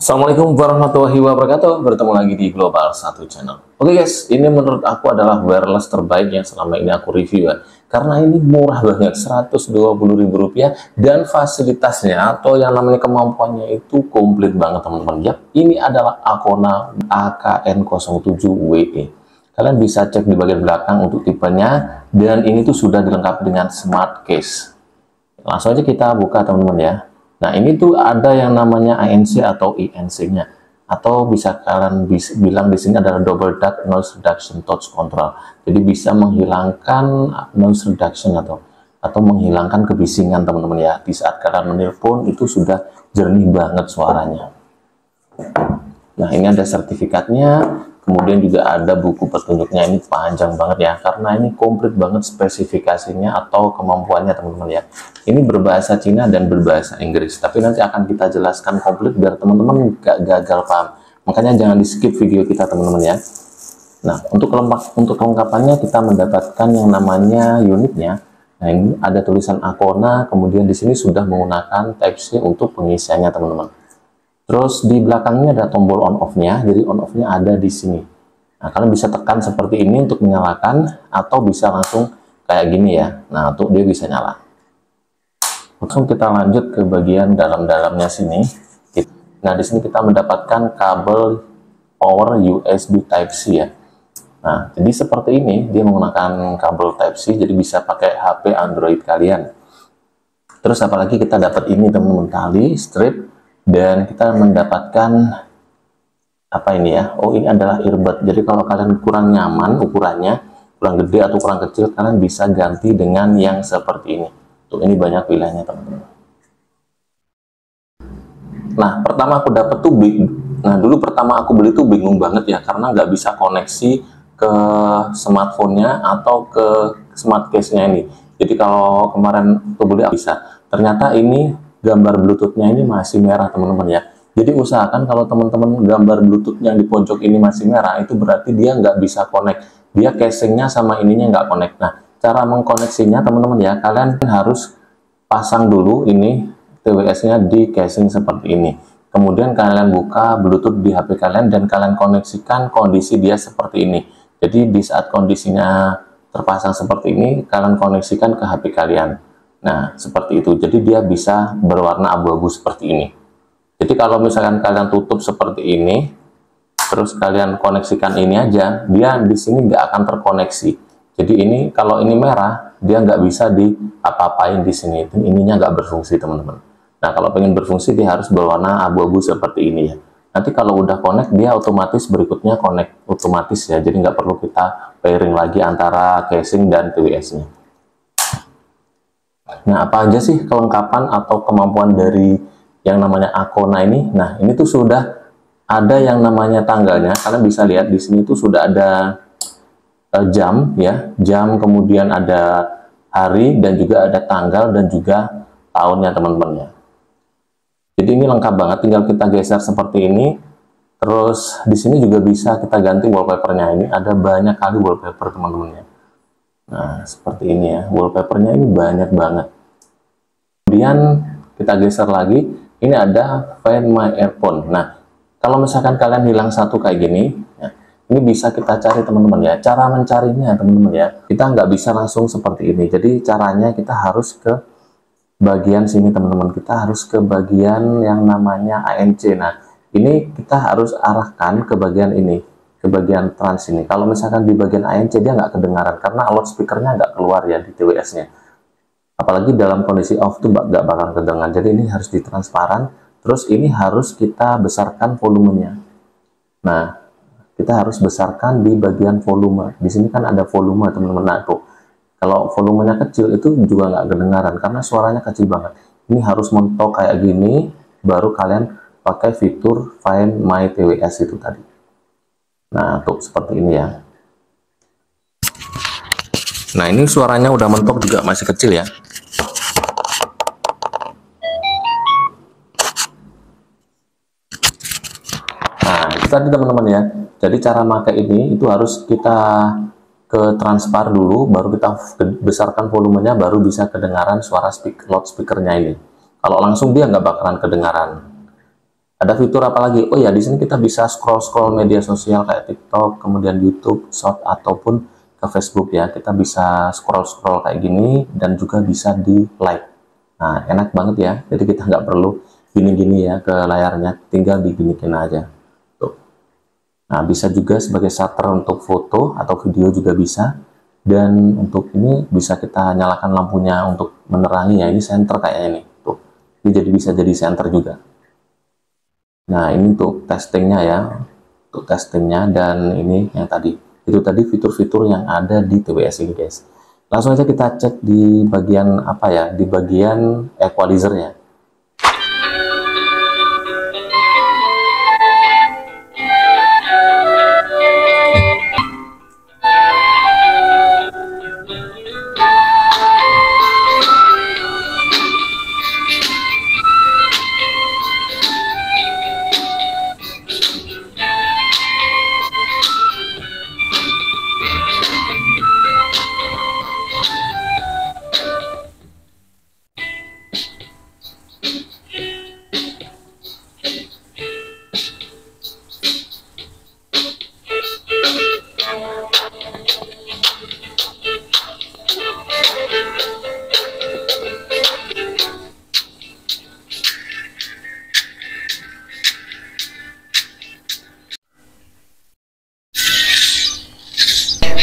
Assalamualaikum warahmatullahi wabarakatuh. Bertemu lagi di Global 1 Channel. Oke guys, ini menurut aku adalah wireless terbaik yang selama ini aku review ya. Karena ini murah banget, Rp120.000, dan fasilitasnya atau yang namanya kemampuannya itu komplit banget teman-teman. Yap, ini adalah Akona AKN07WE. Kalian bisa cek di bagian belakang untuk tipenya, dan ini tuh sudah dilengkapi dengan smart case. Langsung aja kita buka teman-teman ya. Nah, ini tuh ada yang namanya ANC atau INC-nya, atau bisa kalian bilang di sini adalah double duck noise reduction touch control. Jadi bisa menghilangkan noise reduction atau menghilangkan kebisingan teman-teman ya. Di saat kalian menelpon itu sudah jernih banget suaranya. Nah, ini ada sertifikatnya. Kemudian juga ada buku petunjuknya, ini panjang banget ya, karena ini komplit banget spesifikasinya atau kemampuannya teman-teman ya. Ini berbahasa Cina dan berbahasa Inggris, tapi nanti akan kita jelaskan komplit biar teman-teman gak gagal paham. Makanya jangan di skip video kita teman-teman ya. Nah, untuk kelengkapannya kita mendapatkan yang namanya unitnya. Nah, ini ada tulisan Akona, kemudian di sini sudah menggunakan Type-C untuk pengisiannya teman-teman. Terus di belakangnya ada tombol on off-nya, jadi on off-nya ada di sini. Nah, kalian bisa tekan seperti ini untuk menyalakan, atau bisa langsung kayak gini ya. Nah, untuk dia bisa nyala. Langsung kita lanjut ke bagian dalam-dalamnya sini. Nah, di sini kita mendapatkan kabel power USB Type-C ya. Nah, jadi seperti ini, dia menggunakan kabel Type-C, jadi bisa pakai HP Android kalian. Terus apalagi kita dapat ini teman-teman, tali strip. Dan kita mendapatkan apa ini ya? Oh, ini adalah earbud. Jadi kalau kalian kurang nyaman ukurannya, kurang gede atau kurang kecil, kalian bisa ganti dengan yang seperti ini. Tuh, ini banyak pilihannya teman-teman. Nah, pertama aku dapat tuh dulu pertama aku beli tuh bingung banget ya, karena nggak bisa koneksi ke smartphone-nya atau ke smart case-nya ini. Jadi kalau kemarin tuh beli bisa. Ternyata ini gambar Bluetooth-nya ini masih merah teman-teman ya. Jadi usahakan kalau teman-teman gambar Bluetooth yang di pojok ini masih merah, itu berarti dia nggak bisa connect. Dia casingnya sama ininya nggak connect. Nah, cara mengkoneksinya teman-teman ya, kalian harus pasang dulu ini TWS-nya di casing seperti ini. Kemudian kalian buka Bluetooth di HP kalian dan kalian koneksikan kondisi dia seperti ini. Jadi di saat kondisinya terpasang seperti ini, kalian koneksikan ke HP kalian. Nah, seperti itu. Jadi dia bisa berwarna abu-abu seperti ini. Jadi kalau misalkan kalian tutup seperti ini, terus kalian koneksikan ini aja, dia di sini nggak akan terkoneksi. Jadi ini kalau ini merah, dia nggak bisa diapa-apain di sini. Ininya nggak berfungsi teman-teman. Nah, kalau pengen berfungsi dia harus berwarna abu-abu seperti ini ya. Nanti kalau udah connect, dia otomatis berikutnya connect otomatis ya. Jadi nggak perlu kita pairing lagi antara casing dan TWS-nya. Nah, apa aja sih kelengkapan atau kemampuan dari yang namanya Akona ini? Nah, ini tuh sudah ada yang namanya tanggalnya. Kalian bisa lihat di sini tuh sudah ada jam ya, jam, kemudian ada hari dan juga ada tanggal dan juga tahunnya teman-teman ya. Jadi ini lengkap banget, tinggal kita geser seperti ini. Terus di sini juga bisa kita ganti wallpapernya. Ini ada banyak kali wallpaper teman-teman ya. Nah, seperti ini ya, wallpapernya ini banyak banget. Kemudian kita geser lagi, ini ada Find My Earphone. Nah, kalau misalkan kalian hilang satu kayak gini, ya, ini bisa kita cari teman-teman ya. Cara mencarinya teman-teman ya, kita nggak bisa langsung seperti ini. Jadi caranya kita harus ke bagian sini teman-teman. Kita harus ke bagian yang namanya ANC. Nah, ini kita harus arahkan ke bagian ini, ke bagian trans ini. Kalau misalkan di bagian ANC dia nggak kedengaran karena loudspeakernya nggak keluar ya di TWS-nya. Apalagi dalam kondisi off tuh nggak bakal kedengaran. Jadi ini harus ditransparan. Terus ini harus kita besarkan volumenya. Nah, kita harus besarkan di bagian volume. Di sini kan ada volume teman-teman. Nah, tuh kalau volumenya kecil itu juga nggak kedengaran karena suaranya kecil banget. Ini harus mentok kayak gini, baru kalian pakai fitur Find My TWS itu tadi. Nah, tuh seperti ini ya. Nah, ini suaranya udah mentok juga masih kecil ya. Nah, itu tadi teman-teman ya. Jadi cara pakai ini itu harus kita ke transpar dulu, baru kita besarkan volumenya, baru bisa kedengaran suara loudspeakernya ini. Kalau langsung dia nggak bakalan kedengaran. Ada fitur apa lagi? Oh ya, di sini kita bisa scroll media sosial kayak TikTok, kemudian YouTube Short ataupun ke Facebook ya. Kita bisa scroll kayak gini dan juga bisa di like. Nah, enak banget ya. Jadi kita nggak perlu gini-gini ya ke layarnya, tinggal diginiin aja. Tuh. Nah, bisa juga sebagai shutter untuk foto atau video juga bisa. Dan untuk ini bisa kita nyalakan lampunya untuk menerangi ya. Ini center kayaknya nih. Tuh. Ini jadi bisa jadi center juga. Nah, ini untuk testingnya ya. Untuk testingnya, dan ini yang tadi. Itu tadi fitur-fitur yang ada di TWS ini guys. Langsung aja kita cek di bagian apa ya? Di bagian equalizernya.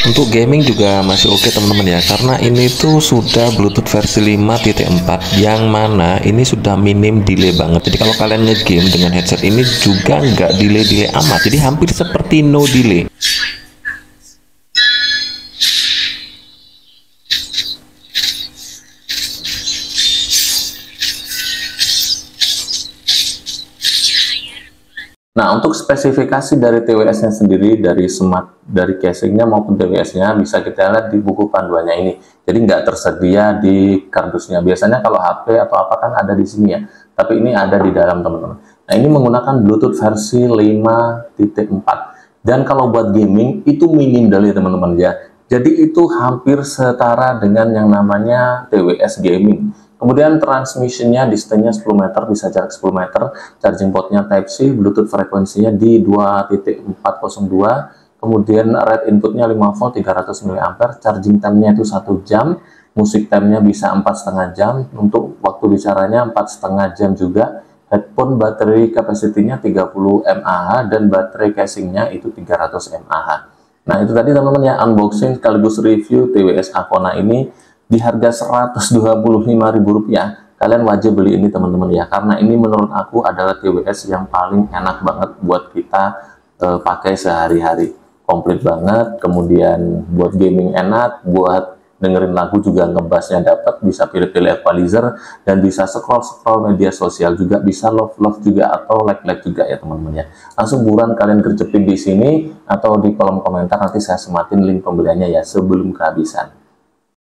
Untuk gaming juga masih oke teman-teman ya, karena ini tuh sudah Bluetooth versi 5.4 yang mana ini sudah minim delay banget. Jadi kalau kalian ngegame dengan headset ini juga nggak delay amat, jadi hampir seperti no delay. Nah, untuk spesifikasi dari TWS-nya sendiri, dari casingnya maupun TWS-nya bisa kita lihat di buku panduannya ini. Jadi nggak tersedia di kardusnya. Biasanya kalau HP atau apa kan ada di sini ya. Tapi ini ada di dalam teman-teman. Nah, ini menggunakan Bluetooth versi 5.4. Dan kalau buat gaming itu minim delay teman-teman ya. Jadi itu hampir setara dengan yang namanya TWS gaming. Kemudian transmissionnya distance-nya 10 meter, bisa jarak 10 meter, charging portnya Type-C, Bluetooth frekuensinya di 2.402, kemudian rate inputnya 5 volt 300 mAh, charging time-nya itu 1 jam, musik time-nya bisa 4,5 jam, untuk waktu bicaranya 4,5 jam juga, headphone baterai capacity-nya 30 mAh, dan baterai casing-nya itu 300 mAh. Nah, itu tadi teman-teman ya, unboxing sekaligus review TWS Akona ini. Di harga Rp125.000, kalian wajib beli ini teman-teman ya, karena ini menurut aku adalah TWS yang paling enak banget buat kita pakai sehari-hari. Komplit banget, kemudian buat gaming enak, buat dengerin lagu juga ngebassnya dapat, bisa pilih-pilih equalizer, dan bisa scroll media sosial juga, bisa love juga atau like juga ya teman-teman ya. Langsung buruan kalian gercepin di sini atau di kolom komentar, nanti saya sematin link pembeliannya ya sebelum kehabisan.